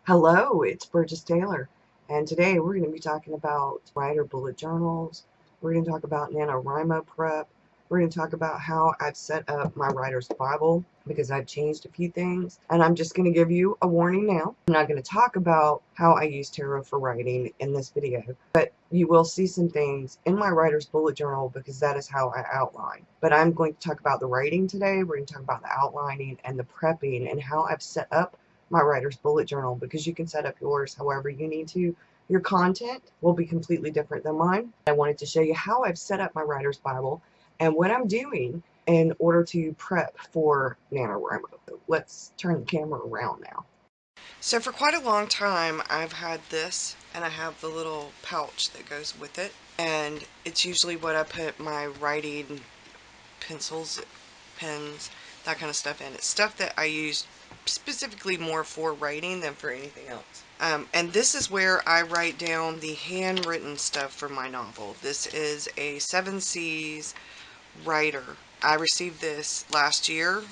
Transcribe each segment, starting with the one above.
Hello, it's Burgess Taylor, and today we're going to be talking about writer bullet journals. We're going to talk about NaNoWriMo prep. We're going to talk about how I've set up my writer's Bible because I've changed a few things, and I'm just going to give you a warning now. I'm not going to talk about how I use tarot for writing in this video, but you will see some things in my writer's bullet journal because that is how I outline. But I'm going to talk about the writing today. We're going to talk about the outlining and the prepping and how I've set up my writer's bullet journal, because you can set up yours however you need to. Your content will be completely different than mine. I wanted to show you how I've set up my writer's Bible and what I'm doing in order to prep for NaNoWriMo. Let's turn the camera around now. So for quite a long time I've had this, and I have the little pouch that goes with it, and it's usually what I put my writing pencils, pens, that kind of stuff in. It's stuff that I use specifically more for writing than for anything else. And this is where I write down the handwritten stuff for my novel. This is a 7 Seas writer. I received this last year,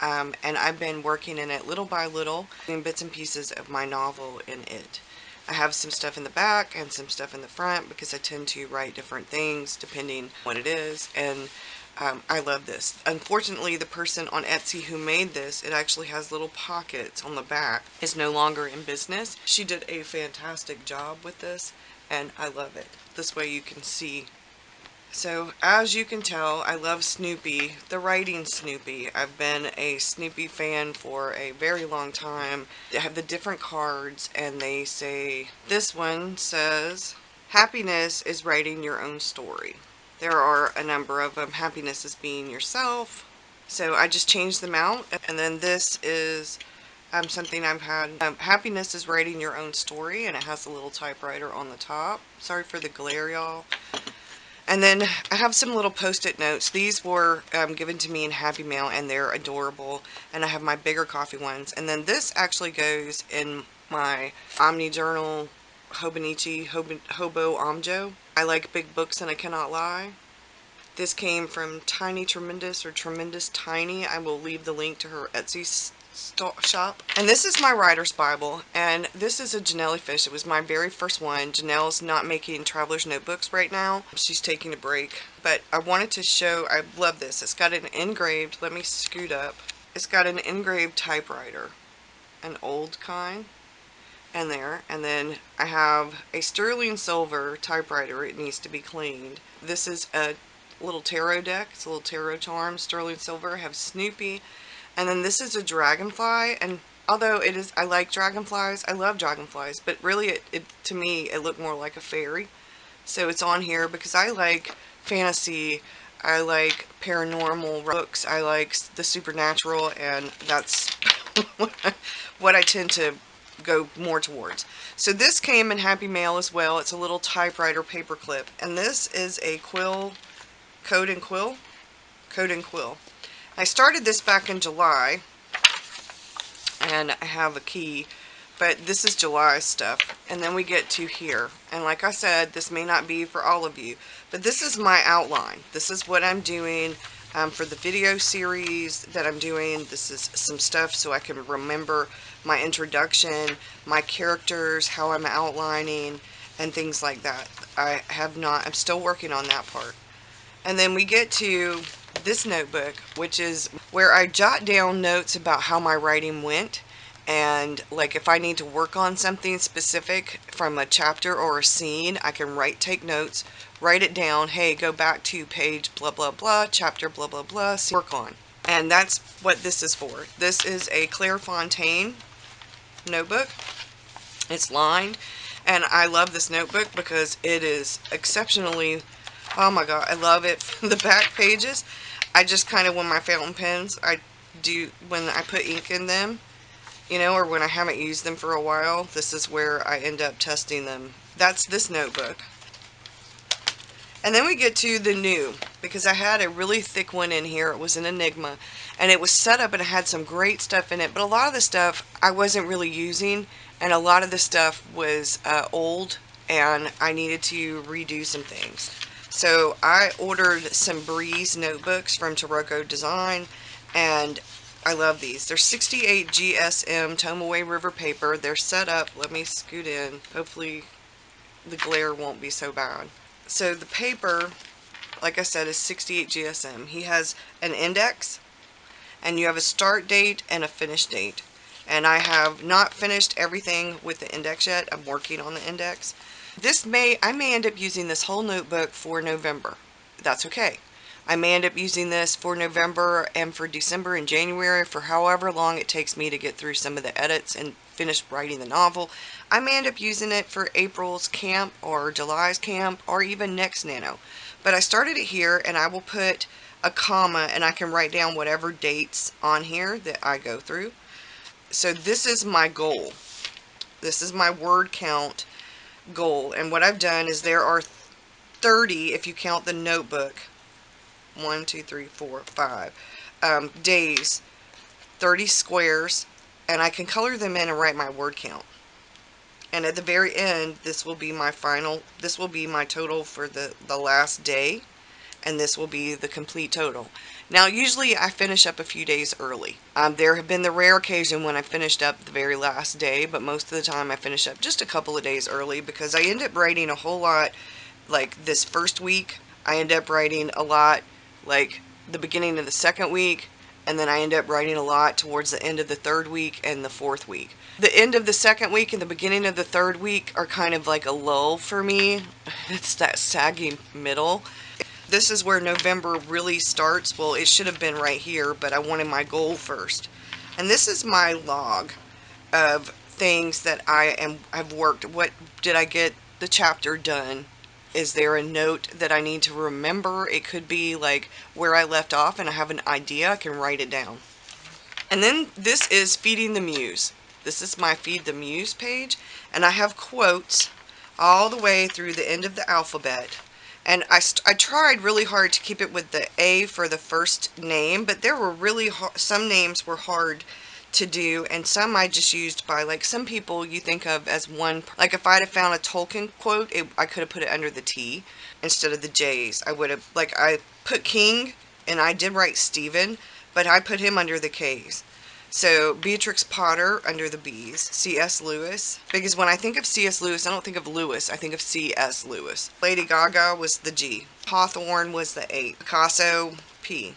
and I've been working in it little by little, doing bits and pieces of my novel in it. I have some stuff in the back and some stuff in the front because I tend to write different things depending what it is, and I love this. Unfortunately, the person on Etsy who made this, it actually has little pockets on the back, is no longer in business. She did a fantastic job with this, and I love it. This way you can see. So, as you can tell, I love Snoopy, the writing Snoopy. I've been a Snoopy fan for a very long time. They have the different cards, and they say, this one says, happiness is writing your own story. There are a number of them. Happiness is being yourself. So I just changed them out. And then this is something I've had. Happiness is writing your own story, and it has a little typewriter on the top. Sorry for the glare, y'all. And then I have some little post-it notes. These were given to me in Happy Mail, and they're adorable. And I have my bigger coffee ones. And then this actually goes in my Omni Journal Hobonichi Hobo Amjo. I like big books and I cannot lie. This came from Tiny Tremendous, or Tremendous Tiny. I will leave the link to her Etsy shop. And this is my writer's Bible, and this is a Janelle fish. It was my very first one. Janelle's not making traveler's notebooks right now. She's taking a break. But I wanted to show, I love this. It's got an engraved, let me scoot up. It's got an engraved typewriter, an old kind. And there, and then I have a sterling silver typewriter. It needs to be cleaned. This is a little tarot deck. It's a little tarot charm, sterling silver. I have Snoopy, and then this is a dragonfly. And although it is, I like dragonflies, I love dragonflies, but really it to me it looked more like a fairy. So it's on here because I like fantasy, I like paranormal books, I like the supernatural, and that's what I tend to go more towards. So this came in Happy Mail as well. It's a little typewriter paperclip, and this is a quill, Code and Quill. I started this back in July, and I have a key, but this is July stuff. And then we get to here, and like I said, this may not be for all of you, but this is my outline. This is what I'm doing for the video series that I'm doing. This is some stuff so I can remember my introduction, my characters, how I'm outlining, and things like that. I'm still working on that part. And then we get to this notebook, which is where I jot down notes about how my writing went. And like if I need to work on something specific from a chapter or a scene, I can take notes, write it down. Hey, go back to page blah blah blah, chapter blah blah blah, work on. And that's what this is for. This is a Claire Fontaine notebook. It's lined, and I love this notebook because it is exceptionally, oh my god, I love it. The back pages, I just kind of, when my fountain pens, when I put ink in them, you know, or when I haven't used them for a while, this is where I end up testing them. That's this notebook. And then we get to the new, because I had a really thick one in here. It was an Enigma, and it was set up and it had some great stuff in it, but a lot of the stuff I wasn't really using, and a lot of the stuff was old, and I needed to redo some things. So I ordered some Breeze notebooks from Taroko Design, and I love these. They're 68 GSM Tomaway River paper. They're set up. Let me scoot in. Hopefully the glare won't be so bad. So the paper, like I said, is 68 GSM. He has an index, and you have a start date and a finish date. And I have not finished everything with the index yet. I'm working on the index. I may end up using this whole notebook for November. That's okay. I may end up using this for November and for December and January, for however long it takes me to get through some of the edits and finish writing the novel. I may end up using it for April's camp or July's camp or even next Nano. But I started it here, and I will put a comma and I can write down whatever dates on here that I go through. So this is my goal. This is my word count goal, and what I've done is there are 30, if you count the notebook, 1 2 3 4 5 days, 30 squares, and I can color them in and write my word count. And at the very end, this will be my total for the last day, and this will be the complete total. Now, usually I finish up a few days early. There have been the rare occasion when I finished up the very last day, but most of the time I finish up just a couple of days early, because I end up writing a whole lot. Like this first week, I end up writing a lot like the beginning of the second week, and then I end up writing a lot towards the end of the third week and the fourth week. The end of the second week and the beginning of the third week are kind of like a lull for me. It's that saggy middle. This is where November really starts. Well, it should have been right here, but I wanted my goal first. And this is my log of things that I've worked. What did I get the chapter done? Is there a note that I need to remember? It could be like where I left off and I have an idea, I can write it down. And then this is Feeding the Muse. This is my Feed the Muse page, and I have quotes all the way through the end of the alphabet. And I tried really hard to keep it with the A for the first name, but there were really some names were hard to do, and some I just used by, like, some people you think of as one. Like if I'd have found a Tolkien quote, I could have put it under the T instead of the J's. I would have, like, I put King, and I did write Stephen, but I put him under the K's. So Beatrix Potter under the B's, C.S. Lewis, because when I think of C.S. Lewis, I don't think of Lewis, I think of C.S. Lewis. Lady Gaga was the G. Hawthorne was the A. Picasso, P.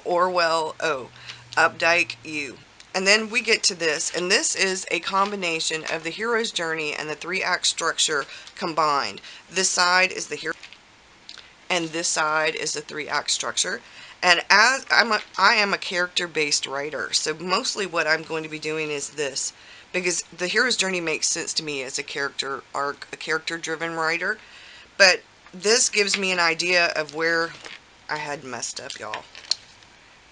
Orwell, O. Updike, U. And then we get to this, and this is a combination of the hero's journey and the 3-act structure combined. This side is the hero, and this side is the 3-act structure. And as I am a character-based writer, so mostly what I'm going to be doing is this, because the hero's journey makes sense to me as a character arc, a character-driven writer. But this gives me an idea of where I had messed up, y'all.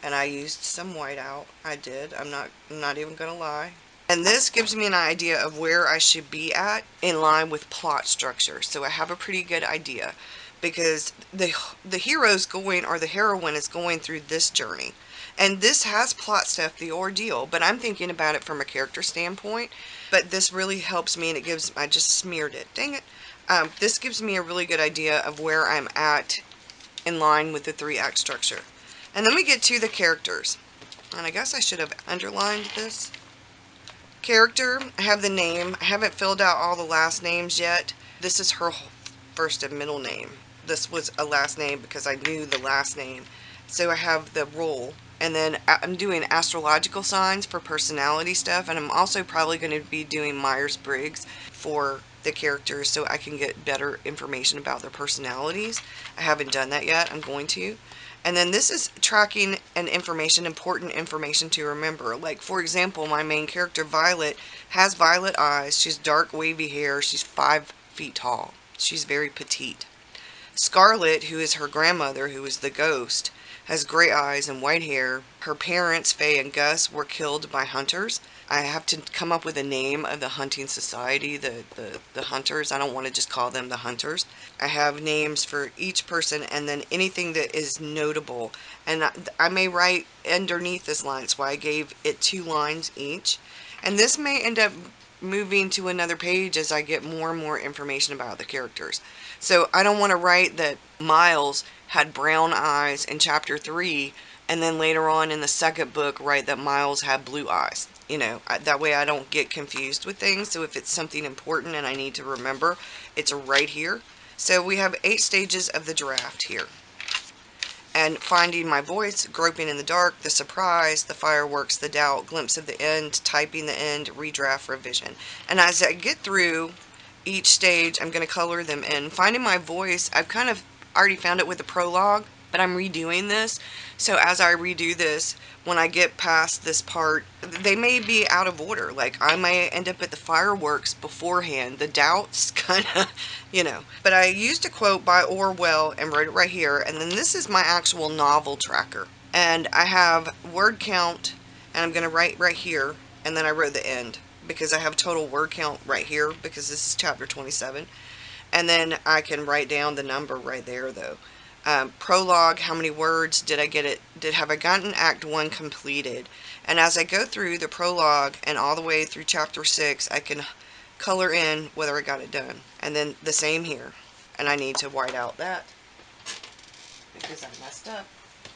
And I used some whiteout. I did. I'm not even gonna lie. And this gives me an idea of where I should be at in line with plot structure. So I have a pretty good idea, because the hero's going, or the heroine is going through this journey. And this has plot stuff, the ordeal, but I'm thinking about it from a character standpoint. But this really helps me, and I just smeared it. Dang it. This gives me a really good idea of where I'm at in line with the 3-act structure. And then we get to the characters. And I guess I should have underlined this. Character, I have the name. I haven't filled out all the last names yet. This is her first and middle name. This was a last name because I knew the last name. So I have the role. And then I'm doing astrological signs for personality stuff. And I'm also probably going to be doing Myers-Briggs for the characters so I can get better information about their personalities. I haven't done that yet. I'm going to. And then this is tracking and important information to remember. Like, for example, my main character, Violet, has violet eyes. She's dark, wavy hair. She's 5 feet tall. She's very petite. Scarlet, who is her grandmother, who is the ghost, has gray eyes and white hair. Her parents, Faye and Gus, were killed by hunters. I have to come up with a name of the hunting society, the hunters. I don't want to just call them the hunters. I have names for each person, and then anything that is notable. And I may write underneath this line, so I gave it 2 lines each. And this may end up moving to another page as I get more and more information about the characters. So I don't want to write that Miles had brown eyes in chapter 3 and then later on in the second book write that Miles had blue eyes. You know, that way I don't get confused with things. So if it's something important and I need to remember, it's right here. So we have 8 stages of the draft here. And finding my voice, groping in the dark, the surprise, the fireworks, the doubt, glimpse of the end, typing the end, redraft, revision. And as I get through each stage, I'm going to color them in. Finding my voice, I've kind of already found it with the prologue, but I'm redoing this. So as I redo this, when I get past this part, they may be out of order. Like I may end up at the fireworks beforehand. The doubts kind of, you know. But I used a quote by Orwell and wrote it right here. And then this is my actual novel tracker. And I have word count, and I'm going to write right here. And then I wrote the end because I have total word count right here because this is chapter 27. And then I can write down the number right there though. Prologue, how many words did I get it? Have I gotten Act 1 completed? And as I go through the prologue and all the way through chapter 6, I can color in whether I got it done. And then the same here. And I need to white out that because I messed up.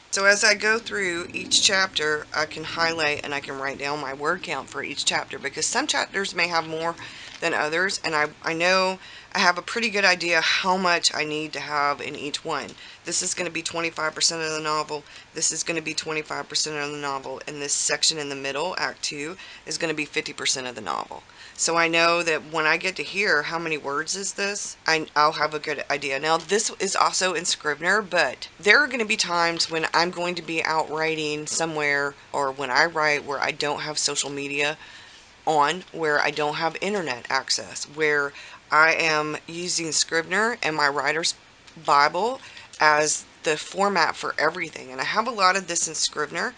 So as I go through each chapter, I can highlight and I can write down my word count for each chapter because some chapters may have more than others, and I know I have a pretty good idea how much I need to have in each one. This is going to be 25% of the novel, this is going to be 25% of the novel, and this section in the middle, Act 2, is going to be 50% of the novel. So I know that when I get to here, how many words is this? I'll have a good idea. Now this is also in Scrivener, but there are going to be times when I'm going to be out writing somewhere, or when I write where I don't have social media on, where I don't have internet access, where I am using Scrivener and my writer's Bible as the format for everything. And I have a lot of this in Scrivener,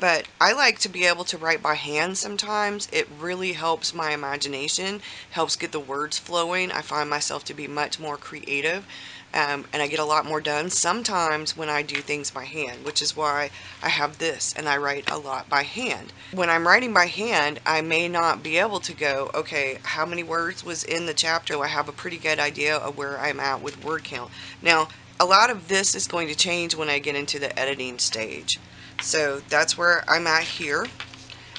but I like to be able to write by hand sometimes. It really helps my imagination, helps get the words flowing. I find myself to be much more creative, and I get a lot more done sometimes when I do things by hand, which is why I have this and I write a lot by hand. When I'm writing by hand, I may not be able to go, okay, how many words was in the chapter? I have a pretty good idea of where I'm at with word count. Now, a lot of this is going to change when I get into the editing stage. So that's where I'm at here.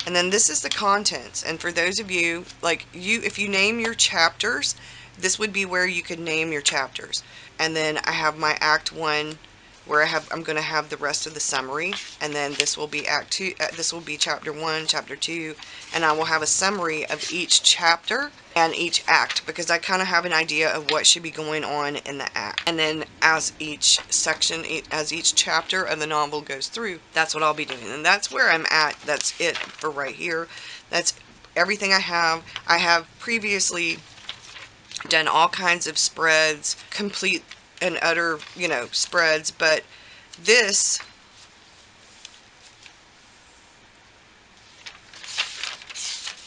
And then this is the contents. And for those of you, like if you name your chapters, this would be where you could name your chapters. And then I have my Act 1 where I'm going to have the rest of the summary, and then this will be Act 2, this will be Chapter 1, Chapter 2, and I will have a summary of each chapter and each act because I kind of have an idea of what should be going on in the act. And then as each section, as each chapter of the novel goes through, that's what I'll be doing. And that's where I'm at. That's it for right here. That's everything I have. I have previously done all kinds of spreads, complete and utter, you know, spreads, but this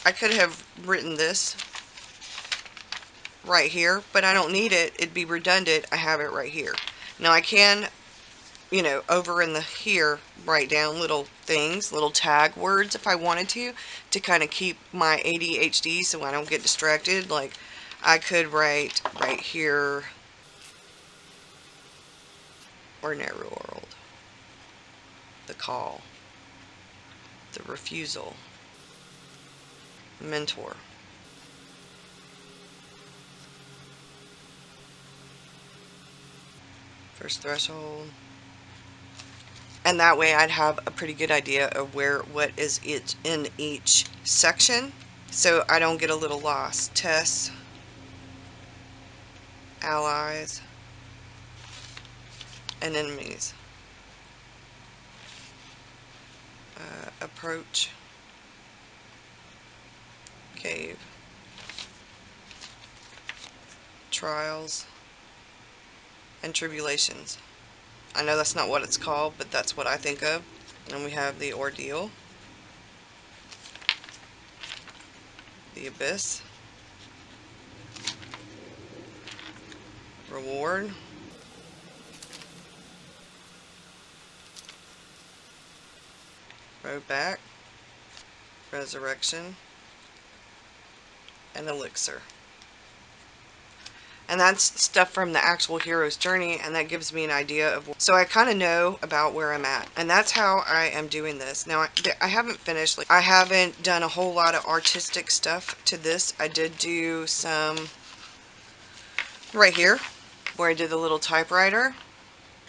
I could have written this right here, but I don't need it. It'd be redundant. I have it right here. Now I can, you know, over in the here, write down little things, little tag words if I wanted to kind of keep my ADHD so I don't get distracted. Like I could write right here, ordinary world, the call, the refusal, mentor, first threshold. And that way I'd have a pretty good idea of what is it in each section, so I don't get a little lost. Tests, allies, and enemies. Approach, cave, trials, and tribulations. I know that's not what it's called, but that's what I think of. And we have the ordeal, the abyss, reward, road back, resurrection, an elixir. And that's stuff from the actual hero's journey, and that gives me an idea of, so I kind of know about where I'm at, and that's how I am doing this. Now I haven't finished, I haven't done a whole lot of artistic stuff to this. I did do some right here where I did the little typewriter,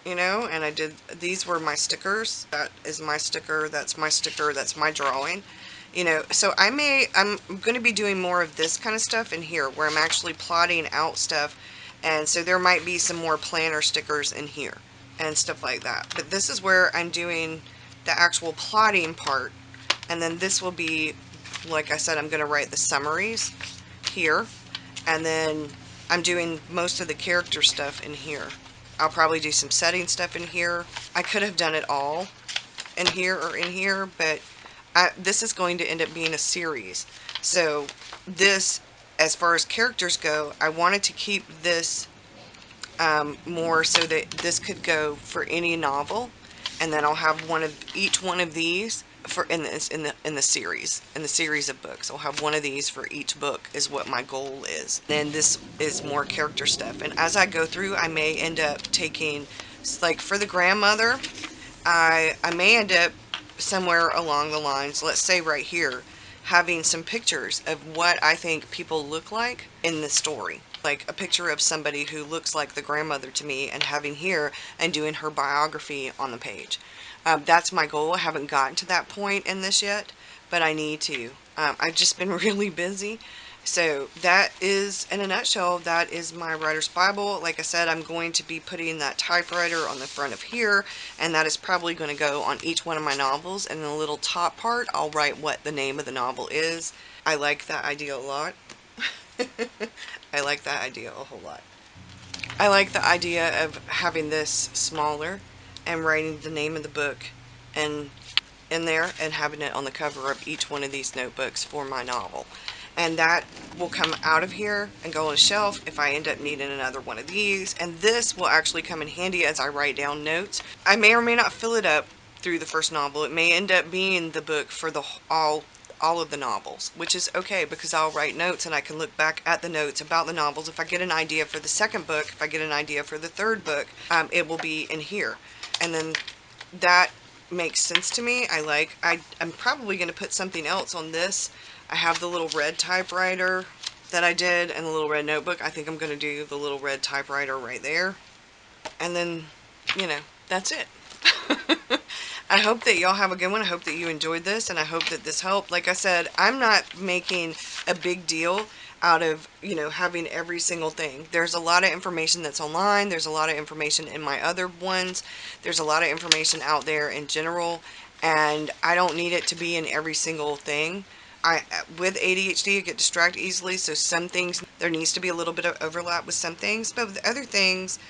you know, and I did, these were my stickers. That is my sticker, that's my sticker, that's my drawing, you know. So I'm going to be doing more of this kind of stuff in here where I'm actually plotting out stuff, and so there might be some more planner stickers in here and stuff like that. But this is where I'm doing the actual plotting part, and then this will be, like I said, I'm going to write the summaries here, and then I'm doing most of the character stuff in here. I'll probably do some setting stuff in here. I could have done it all in here or in here, but this is going to end up being a series. So this, as far as characters go, I wanted to keep this more so that this could go for any novel, and then I'll have each one of these for in the series of books. I'll have one of these for each book is what my goal is. Then this is more character stuff, and as I go through, I may end up taking, like for the grandmother, I may end up somewhere along the lines, let's say right here, having some pictures of what I think people look like in the story. Like a picture of somebody who looks like the grandmother to me, and having here and doing her biography on the page. That's my goal. I haven't gotten to that point in this yet, but I need to. I've just been really busy. So that is, in a nutshell, that is my writer's Bible. Like I said, I'm going to be putting that typewriter on the front of here, and that is probably going to go on each one of my novels. And in the little top part, I'll write what the name of the novel is. I like that idea a lot. I like that idea a whole lot. I like the idea of having this smaller and writing the name of the book and in there and having it on the cover of each one of these notebooks for my novel. And that will come out of here and go on a shelf if I end up needing another one of these. And this will actually come in handy as I write down notes. I may or may not fill it up through the first novel. It may end up being the book for the all of the novels, which is okay because I'll write notes and I can look back at the notes about the novels. If I get an idea for the second book, if I get an idea for the third book, it will be in here. And then that makes sense to me. I'm probably going to put something else on this. I have the little red typewriter that I did and the little red notebook. I think I'm going to do the little red typewriter right there. And then, you know, that's it. I hope that y'all have a good one. I hope that you enjoyed this, and I hope that this helped. Like I said, I'm not making a big deal out of, you know, having every single thing. There's a lot of information that's online. There's a lot of information in my other ones. There's a lot of information out there in general, and I don't need it to be in every single thing. With ADHD, I get distracted easily, so some things, there needs to be a little bit of overlap with some things, but with other things,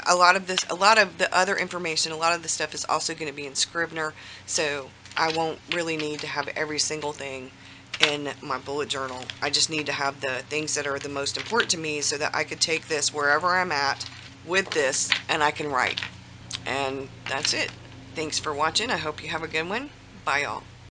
a lot of the other information, a lot of the stuff is also going to be in Scrivener, so I won't really need to have every single thing in my bullet journal. I just need to have the things that are the most important to me so that I could take this wherever I'm at with this and I can write. And that's it. Thanks for watching. I hope you have a good one. Bye, y'all.